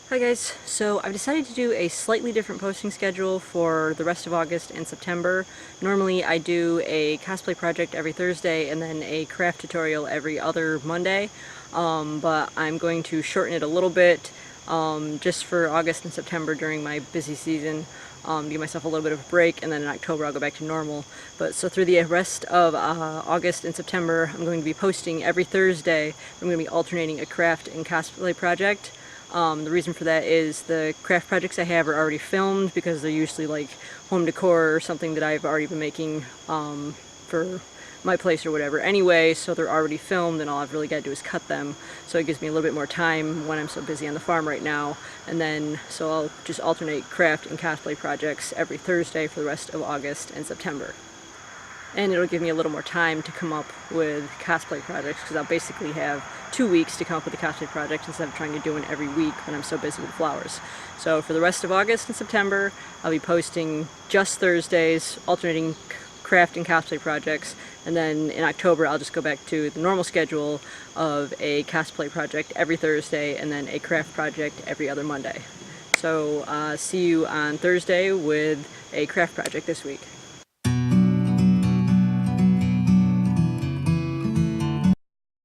Hi guys, so I've decided to do a slightly different posting schedule for the rest of August and September. Normally I do a cosplay project every Thursday and then a craft tutorial every other Monday, but I'm going to shorten it a little bit just for August and September during my busy season. To give myself a little bit of a break, and then in October I'll go back to normal. But so through the rest of August and September, I'm going to be posting every Thursday. I'm going to be alternating a craft and cosplay project. The reason for that is the craft projects I have are already filmed because they're usually like home decor or something that I've already been making for my place or whatever anyway, so they're already filmed and all I've really got to do is cut them, so it gives me a little bit more time when I'm so busy on the farm right now. And then so I'll just alternate craft and cosplay projects every Thursday for the rest of August and September. And it'll give me a little more time to come up with cosplay projects because I'll basically have 2 weeks to come up with a cosplay project instead of trying to do one every week when I'm so busy with flowers. So for the rest of August and September, I'll be posting just Thursdays, alternating craft and cosplay projects, and then in October I'll just go back to the normal schedule of a cosplay project every Thursday and then a craft project every other Monday. So see you on Thursday with a craft project this week.